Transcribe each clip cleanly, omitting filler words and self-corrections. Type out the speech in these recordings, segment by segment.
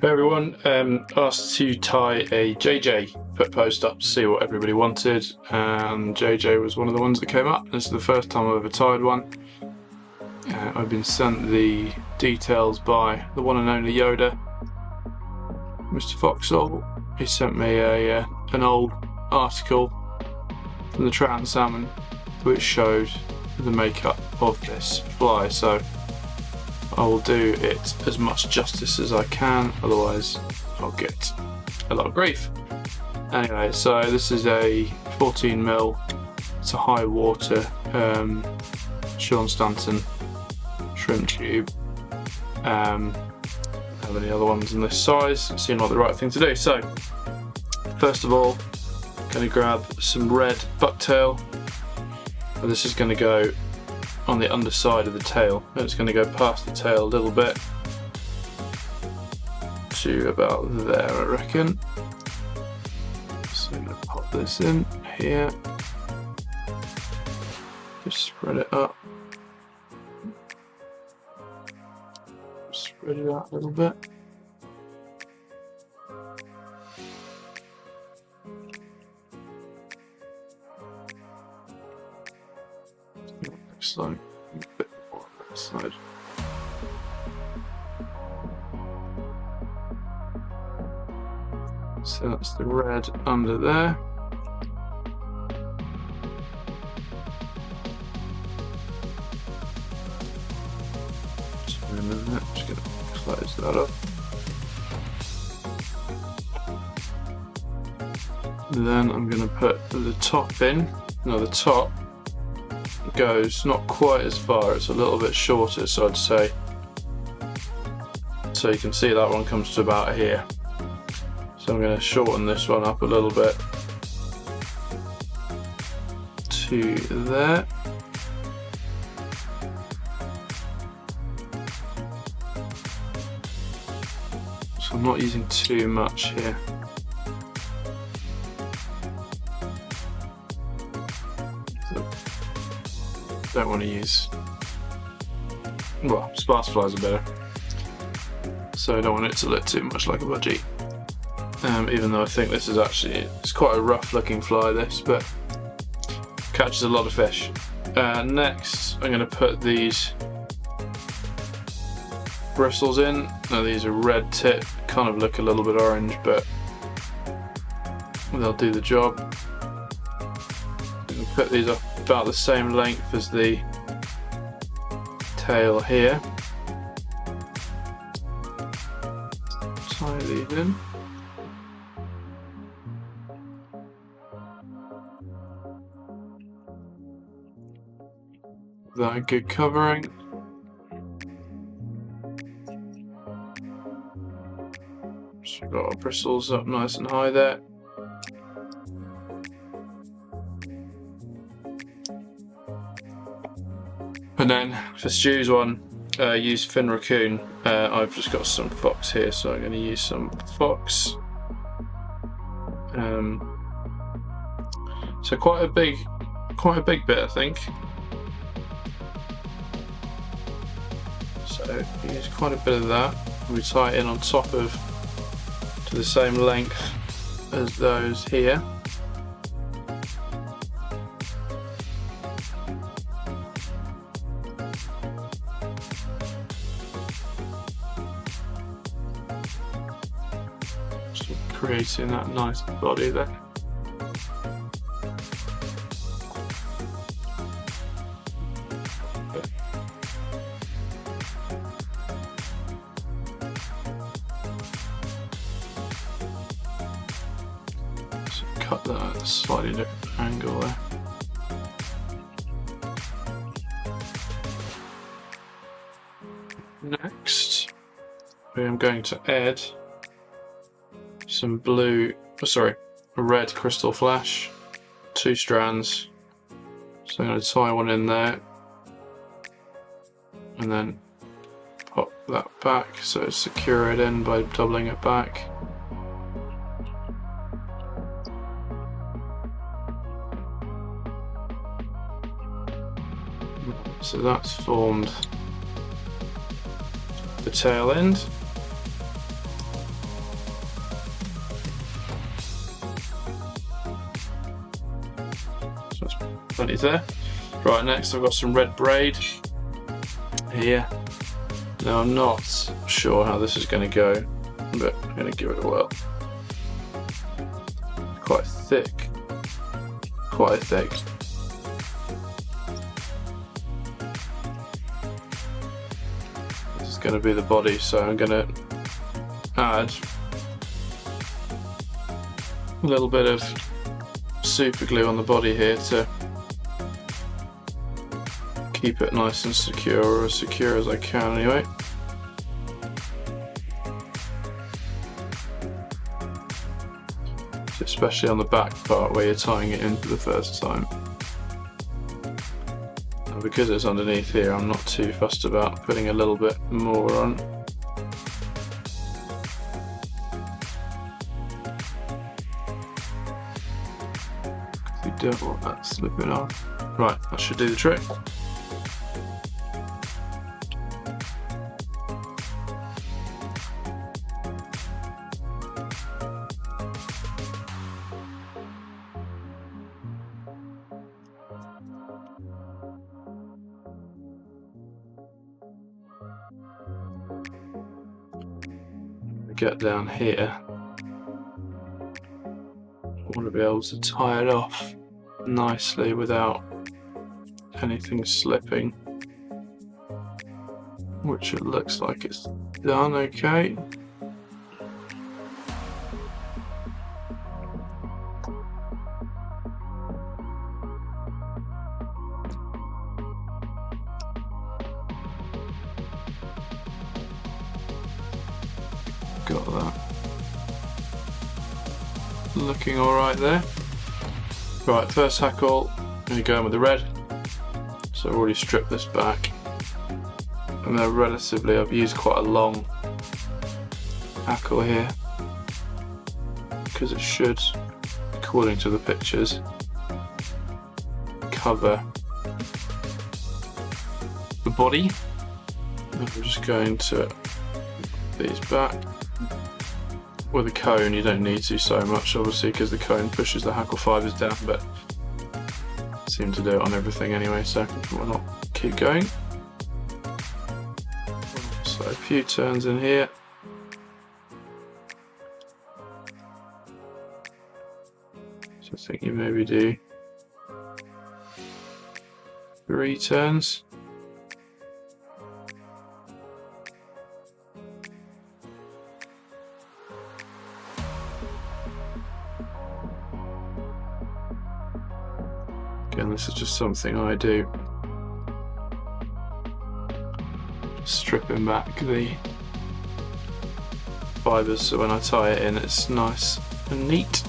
Hey everyone, asked to tie a JJ foot post up to see what everybody wanted, and JJ was one of the ones that came up. This is the first time I've ever tied one. I've been sent the details by the one and only Yoda, Mr. Foxall. He sent me an old article from the Trout and Salmon which showed the makeup of this fly, so I will do it as much justice as I can, otherwise I'll get a lot of grief. Anyway, so this is a 14mm, it's a high water Sean Stanton shrimp tube. Have any other ones in this size? Seemed like the right thing to do. So first of all, I'm going to grab some red bucktail, and this is going to go on the underside of the tail, and it's going to go past the tail a little bit to about there, I reckon. So I'm going to pop this in here, just spread it up, spread it out a little bit. Looks like a bit more on that side. So that's the red under there. Just a minute, just going to close that up. Then I'm going to put the top in. Now the top goes not quite as far, it's a little bit shorter, so I'd say, so you can see that one comes to about here. So I'm going to shorten this one up a little bit to there. So I'm not using too much here. Don't want to use, well, sparse flies are better, so I don't want it to look too much like a budgie, even though I think this is actually, it's quite a rough looking fly this, but catches a lot of fish. Next I'm going to put these bristles in. Now these are red tip, kind of look a little bit orange, but they'll do the job. I'm going to put these up about the same length as the tail here. Tie these in. That a good covering. So we've got our bristles up nice and high there. And then for Stu's one, use fin Racoon. I've just got some Fox here, so I'm going to use some Fox. So quite a big bit, I think. So use quite a bit of that. We tie it in on top of, to the same length as those here. Creating that nice body there. So cut that at a slightly different angle there. Next, I am going to add some a red crystal flash, 2 strands. So I'm going to tie one in there and then pop that back, so secure it in by doubling it back. So that's formed the tail end. plenty there. Right, next I've got some red braid here. Now I'm not sure how this is going to go, but I'm going to give it a whirl. Quite thick. Quite thick. This is going to be the body, so I'm going to add a little bit of super glue on the body here to keep it nice and secure, or as secure as I can anyway. Especially on the back part where you're tying it in for the first time. And because it's underneath here, I'm not too fussed about putting a little bit more on. You don't want that slipping off. Right, that should do the trick. Get down here, I want to be able to tie it off nicely without anything slipping, which it looks like it's done okay. Got that. Looking alright there. Right, first hackle, I'm going to go in with the red. So I've already stripped this back. And they're relatively, I've used quite a long hackle here, because it should, according to the pictures, cover the body. And I'm just going to put these back. With a cone you don't need to so much, obviously, because the cone pushes the hackle fibres down, but I seem to do it on everything anyway, so why not keep going. So a few turns in here. So I think you maybe do 3 turns. Again, this is just something I do. Stripping back the fibres so when I tie it in it's nice and neat.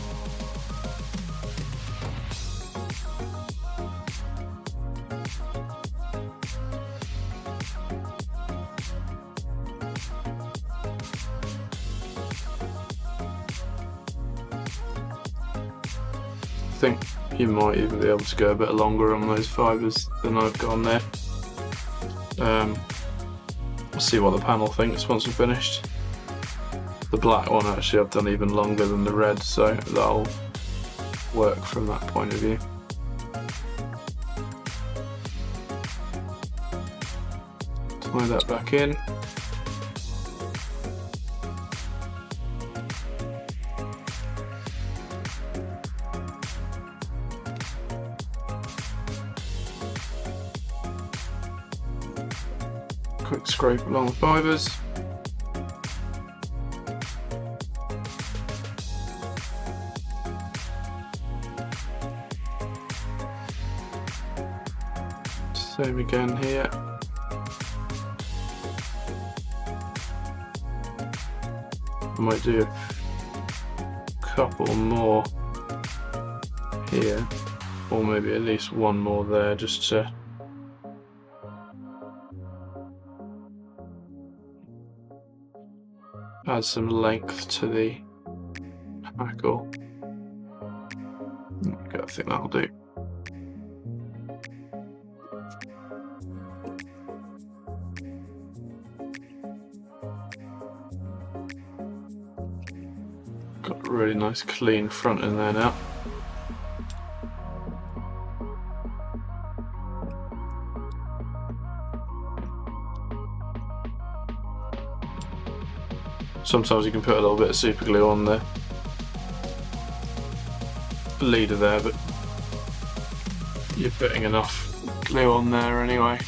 I think you might even be able to go a bit longer on those fibres than I've gone there. We'll see what the panel thinks once we're finished. The black one actually I've done even longer than the red, so that'll work from that point of view. Tie that back in. Quick scrape along the fibres. Same again here. I might do a couple more here, or maybe at least one more there, just to add some length to the hackle. Okay, I think that'll do. Got a really nice clean front in there now. Sometimes you can put a little bit of super glue on the leader there, but you're putting enough glue on there anyway.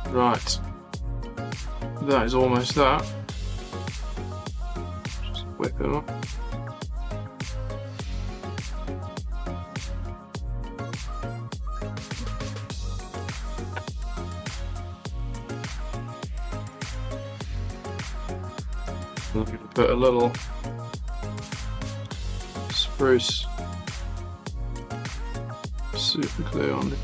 Right, that is almost that. Just whip it up. I'm going to put a little spruce super glue on it.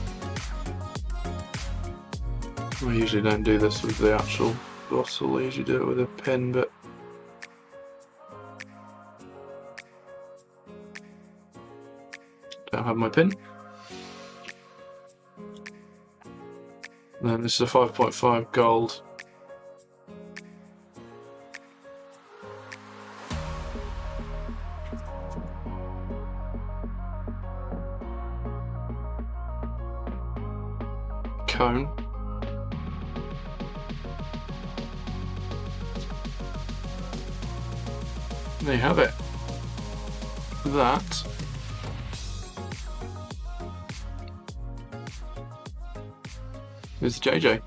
I usually don't do this with the actual bottle, I usually do it with a pin, but don't have my pin. And then this is a 5.5 gold. Cone. There you have it. That is JJ.